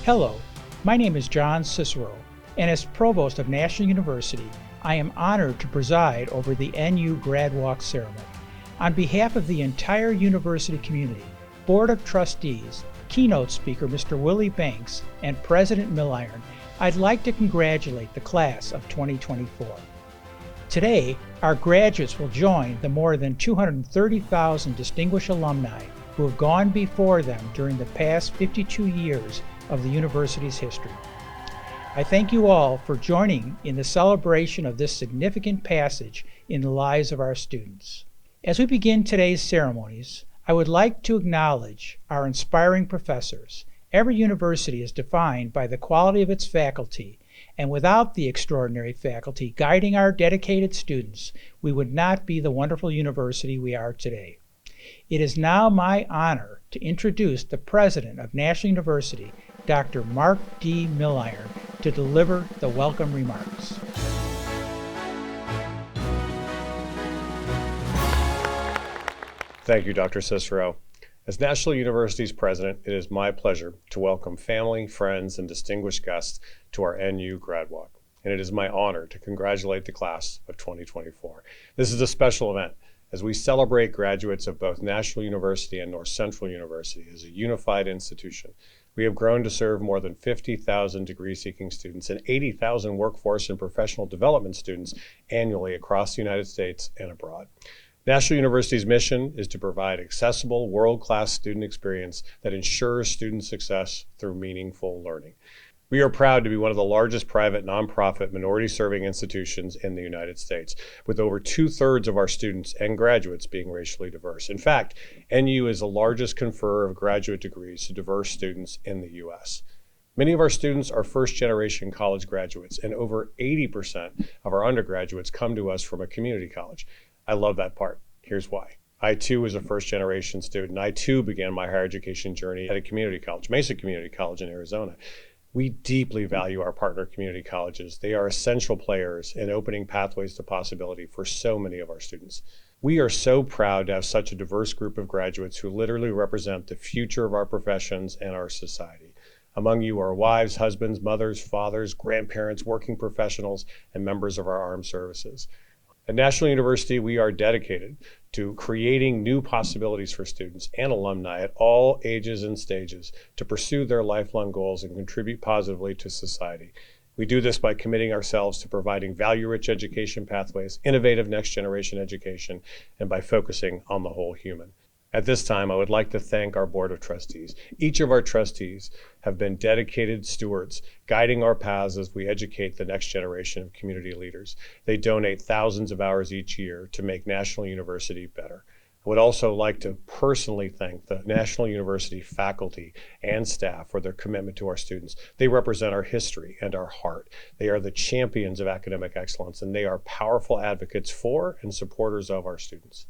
Hello, my name is John Cicero, and as Provost of National University, I am honored to preside over the NU Grad Walk ceremony. On behalf of the entire university community, Board of Trustees, keynote speaker Mr. Willie Banks, and President Milliron, I'd like to congratulate the class of 2024. Today, our graduates will join the more than 230,000 distinguished alumni who have gone before them during the past 52 years of the university's history. I thank you all for joining in the celebration of this significant passage in the lives of our students. As we begin today's ceremonies, I would like to acknowledge our inspiring professors. Every university is defined by the quality of its faculty, and without the extraordinary faculty guiding our dedicated students, we would not be the wonderful university we are today. It is now my honor to introduce the President of National University, Dr. Mark D. Milliron, to deliver the welcome remarks. Thank you, Dr. Cicero. As National University's president, it is my pleasure to welcome family, friends, and distinguished guests to our NU Grad Walk. And it is my honor to congratulate the class of 2024. This is a special event as we celebrate graduates of both National University and North Central University as a unified institution. We have grown to serve more than 50,000 degree-seeking students and 80,000 workforce and professional development students annually across the United States and abroad. National University's mission is to provide accessible, world-class student experience that ensures student success through meaningful learning. We are proud to be one of the largest private nonprofit minority-serving institutions in the United States, with over 2/3 of our students and graduates being racially diverse. In fact, NU is the largest conferrer of graduate degrees to diverse students in the U.S. Many of our students are first-generation college graduates, and over 80% of our undergraduates come to us from a community college. I love that part. Here's why. I too was a first-generation student. I too began my higher education journey at a community college, Mesa Community College in Arizona. We deeply value our partner community colleges. They are essential players in opening pathways to possibility for so many of our students. We are so proud to have such a diverse group of graduates who literally represent the future of our professions and our society. Among you are wives, husbands, mothers, fathers, grandparents, working professionals, and members of our armed services. At National University, we are dedicated to creating new possibilities for students and alumni at all ages and stages to pursue their lifelong goals and contribute positively to society. We do this by committing ourselves to providing value-rich education pathways, innovative next-generation education, and by focusing on the whole human. At this time, I would like to thank our Board of Trustees. Each of our trustees have been dedicated stewards, guiding our paths as we educate the next generation of community leaders. They donate thousands of hours each year to make National University better. I would also like to personally thank the National University faculty and staff for their commitment to our students. They represent our history and our heart. They are the champions of academic excellence, and they are powerful advocates for and supporters of our students.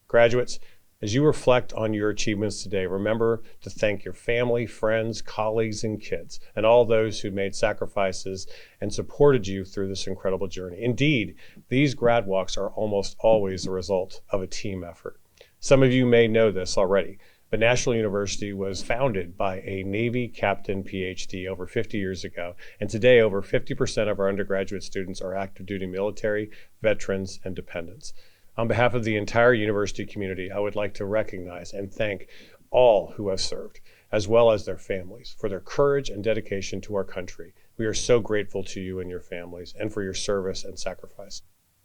Graduates, as you reflect on your achievements today, remember to thank your family, friends, colleagues, and kids, and all those who made sacrifices and supported you through this incredible journey. Indeed, these grad walks are almost always the result of a team effort. Some of you may know this already, but National University was founded by a Navy captain PhD over 50 years ago, and today over 50% of our undergraduate students are active duty military, veterans, and dependents. On behalf of the entire university community, I would like to recognize and thank all who have served, as well as their families, for their courage and dedication to our country. We are so grateful to you and your families, and for your service and sacrifice.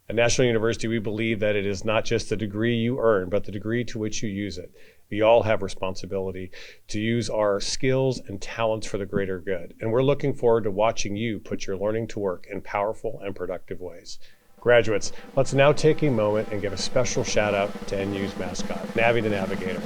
At National University, we believe that it is not just the degree you earn, but the degree to which you use it. We all have responsibility to use our skills and talents for the greater good, and we're looking forward to watching you put your learning to work in powerful and productive ways. Graduates, let's now take a moment and give a special shout out to NU's mascot, Navi the Navigator.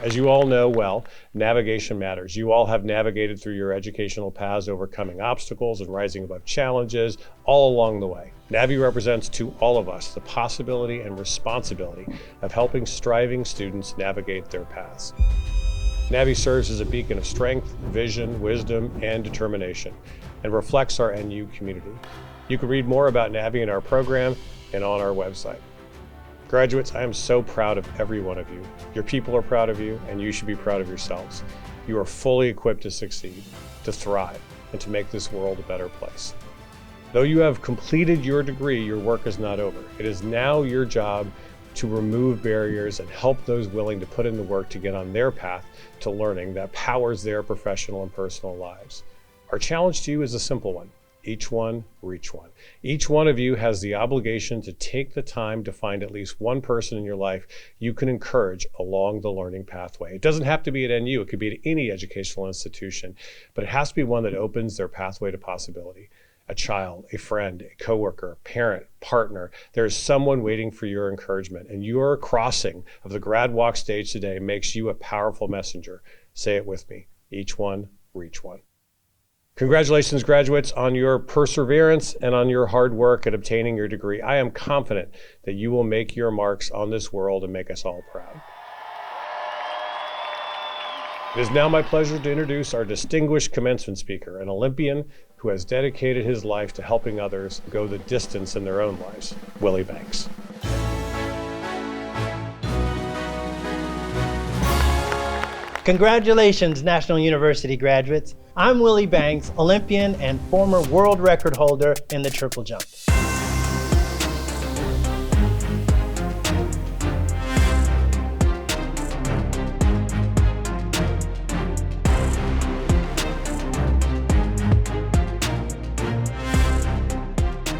As you all know well, navigation matters. You all have navigated through your educational paths, overcoming obstacles and rising above challenges all along the way. Navi represents to all of us the possibility and responsibility of helping striving students navigate their paths. Navi serves as a beacon of strength, vision, wisdom, and determination, and reflects our NU community. You can read more about Navi in our program and on our website. Graduates, I am so proud of every one of you. Your people are proud of you, and you should be proud of yourselves. You are fully equipped to succeed, to thrive, and to make this world a better place. Though you have completed your degree, your work is not over. It is now your job to remove barriers and help those willing to put in the work to get on their path to learning that powers their professional and personal lives. Our challenge to you is a simple one. Each one, reach one. Each one of you has the obligation to take the time to find at least one person in your life you can encourage along the learning pathway. It doesn't have to be at NU, it could be at any educational institution, but it has to be one that opens their pathway to possibility. A child, a friend, a coworker, parent, partner. There is someone waiting for your encouragement, and your crossing of the Grad Walk stage today makes you a powerful messenger. Say it with me. Each one, reach one. Congratulations, graduates, on your perseverance and on your hard work at obtaining your degree. I am confident that you will make your marks on this world and make us all proud. It is now my pleasure to introduce our distinguished commencement speaker, an Olympian who has dedicated his life to helping others go the distance in their own lives, Willie Banks. Congratulations, National University graduates. I'm Willie Banks, Olympian and former world record holder in the triple jump.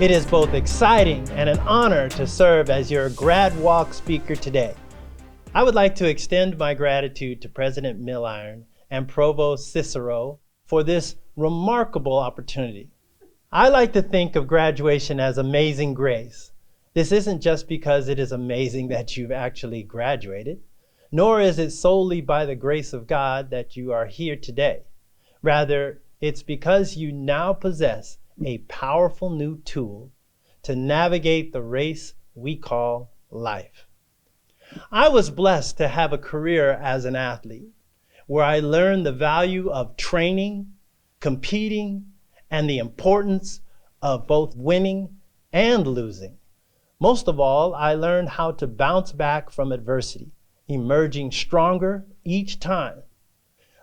It is both exciting and an honor to serve as your Grad Walk speaker today. I would like to extend my gratitude to President Milliron and Provost Cicero for this remarkable opportunity. I like to think of graduation as amazing grace. This isn't just because it is amazing that you've actually graduated, nor is it solely by the grace of God that you are here today. Rather, it's because you now possess a powerful new tool to navigate the race we call life. I was blessed to have a career as an athlete where I learned the value of training, competing, and the importance of both winning and losing. Most of all, I learned how to bounce back from adversity, emerging stronger each time.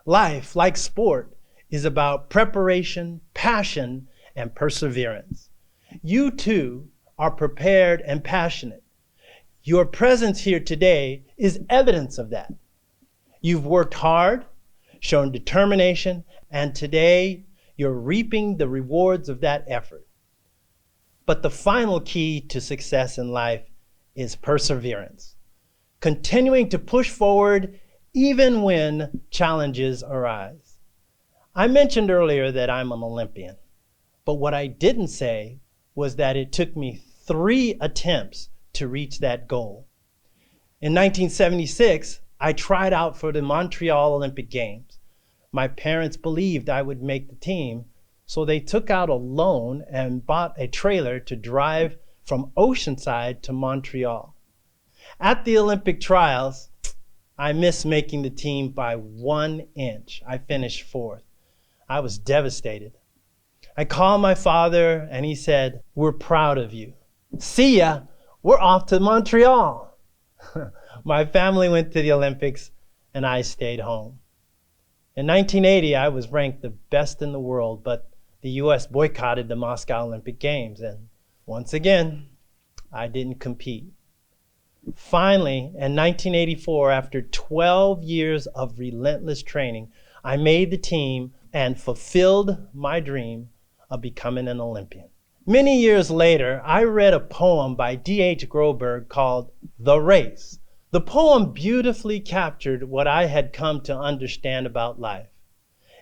Life, like sport, is about preparation, passion, and perseverance. You too are prepared and passionate. Your presence here today is evidence of that. You've worked hard, shown determination, and today you're reaping the rewards of that effort. But the final key to success in life is perseverance, continuing to push forward even when challenges arise. I mentioned earlier that I'm an Olympian, but what I didn't say was that it took me 3 attempts to reach that goal. In 1976, I tried out for the Montreal Olympic Games. My parents believed I would make the team, so they took out a loan and bought a trailer to drive from Oceanside to Montreal. At the Olympic trials, I missed making the team by 1 inch. I finished 4th. I was devastated. I called my father and he said, "We're proud of you. See ya, we're off to Montreal." My family went to the Olympics and I stayed home. In 1980, I was ranked the best in the world, but the US boycotted the Moscow Olympic Games, and once again, I didn't compete. Finally, in 1984, after 12 years of relentless training, I made the team and fulfilled my dream of becoming an Olympian. Many years later, I read a poem by D.H. Groberg called "The Race." The poem beautifully captured what I had come to understand about life.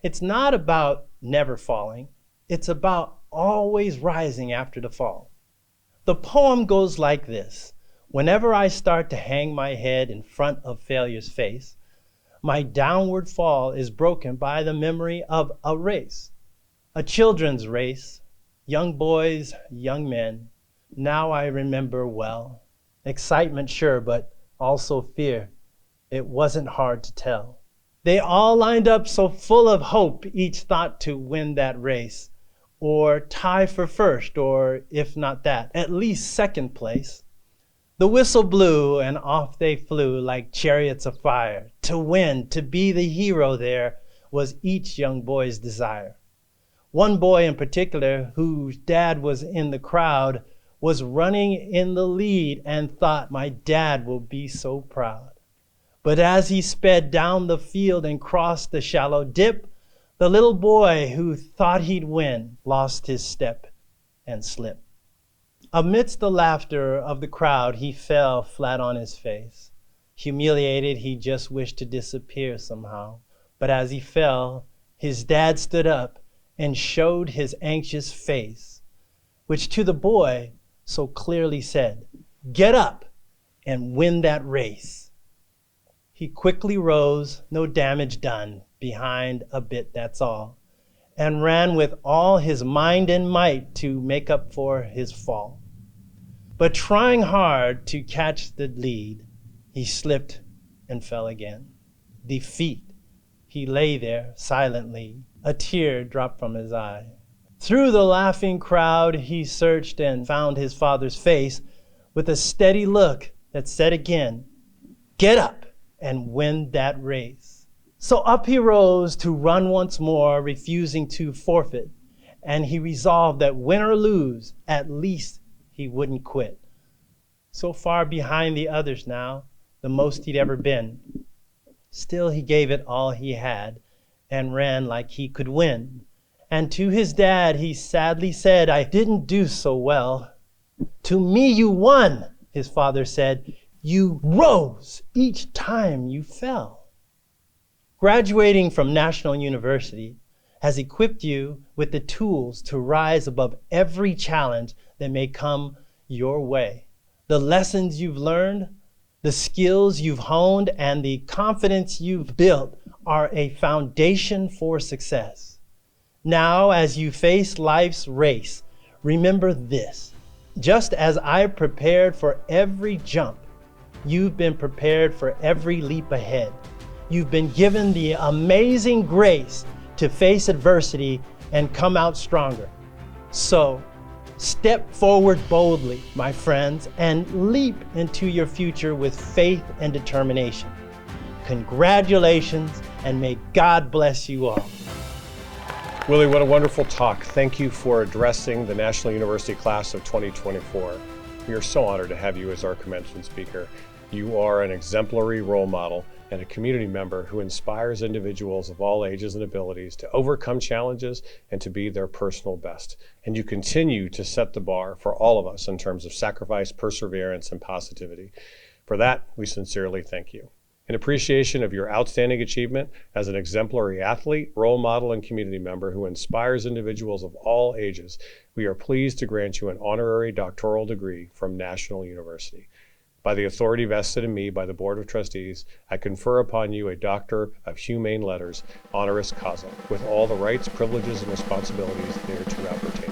It's not about never falling. It's about always rising after the fall. The poem goes like this. Whenever I start to hang my head in front of failure's face, my downward fall is broken by the memory of a race, a children's race, young boys, young men. Now I remember well. Excitement, sure, but also fear. It wasn't hard to tell. They all lined up so full of hope, each thought to win that race, or tie for first, or if not that, at least second place. The whistle blew and off they flew like chariots of fire. To win, to be the hero there was each young boy's desire. One boy in particular, whose dad was in the crowd, was running in the lead and thought, my dad will be so proud. But as he sped down the field and crossed the shallow dip, the little boy who thought he'd win lost his step and slipped. Amidst the laughter of the crowd, he fell flat on his face. Humiliated, he just wished to disappear somehow. But as he fell, his dad stood up and showed his anxious face, which to the boy so clearly said, "Get up and win that race." He quickly rose, no damage done, behind a bit, that's all, and ran with all his mind and might to make up for his fall. But trying hard to catch the lead, he slipped and fell again. Defeat, he lay there silently, a tear dropped from his eye. Through the laughing crowd, he searched and found his father's face with a steady look that said again, "Get up and win that race." So up he rose to run once more, refusing to forfeit, and he resolved that win or lose, at least he wouldn't quit. So far behind the others now, the most he'd ever been. Still he gave it all he had and ran like he could win. And to his dad he sadly said, "I didn't do so well." "To me you won," his father said. "You rose each time you fell." Graduating from National University has equipped you with the tools to rise above every challenge that may come your way. The lessons you've learned, the skills you've honed, and the confidence you've built are a foundation for success. Now, as you face life's race, remember this. Just as I prepared for every jump, you've been prepared for every leap ahead. You've been given the amazing grace to face adversity and come out stronger. So, step forward boldly, my friends, and leap into your future with faith and determination. Congratulations, and may God bless you all. Willie, what a wonderful talk. Thank you for addressing the National University class of 2024. We are so honored to have you as our commencement speaker. You are an exemplary role model and a community member who inspires individuals of all ages and abilities to overcome challenges and to be their personal best. And you continue to set the bar for all of us in terms of sacrifice, perseverance, and positivity. For that, we sincerely thank you. In appreciation of your outstanding achievement as an exemplary athlete, role model, and community member who inspires individuals of all ages, we are pleased to grant you an honorary doctoral degree from National University. By the authority vested in me by the Board of Trustees, I confer upon you a Doctor of Humane Letters, honoris causa, with all the rights, privileges, and responsibilities thereto appertaining.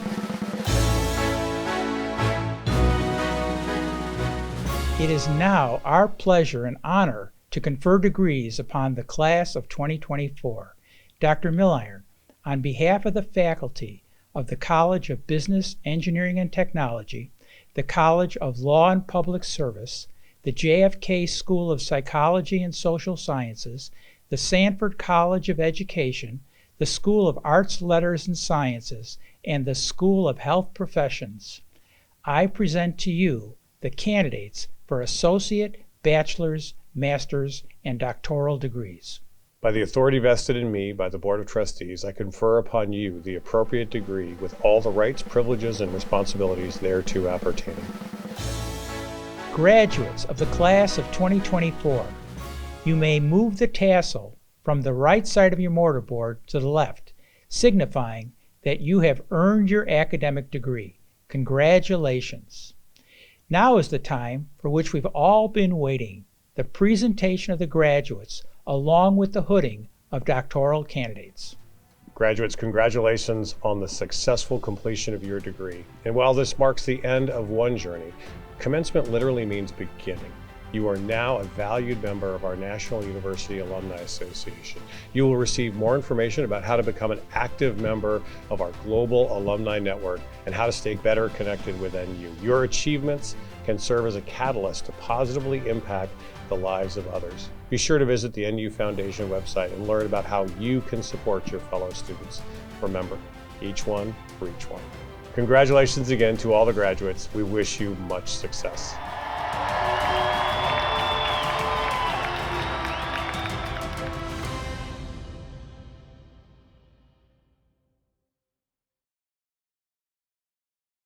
It is now our pleasure and honor to confer degrees upon the class of 2024. Dr. Milliron, on behalf of the faculty of the College of Business, Engineering, and Technology, the College of Law and Public Service, the JFK School of Psychology and Social Sciences, the Sanford College of Education, the School of Arts, Letters, and Sciences, and the School of Health Professions, I present to you the candidates for associate, bachelor's, master's, and doctoral degrees. By the authority vested in me by the Board of Trustees, I confer upon you the appropriate degree with all the rights, privileges, and responsibilities thereto appertaining. Graduates of the class of 2024, you may move the tassel from the right side of your mortarboard to the left, signifying that you have earned your academic degree. Congratulations. Now is the time for which we've all been waiting, the presentation of the graduates along with the hooding of doctoral candidates. Graduates, congratulations on the successful completion of your degree. And while this marks the end of one journey, commencement literally means beginning. You are now a valued member of our National University Alumni Association. You will receive more information about how to become an active member of our global alumni network and how to stay better connected with NU. Your achievements can serve as a catalyst to positively impact the lives of others. Be sure to visit the NU Foundation website and learn about how you can support your fellow students. Remember, each one for each one. Congratulations again to all the graduates. We wish you much success.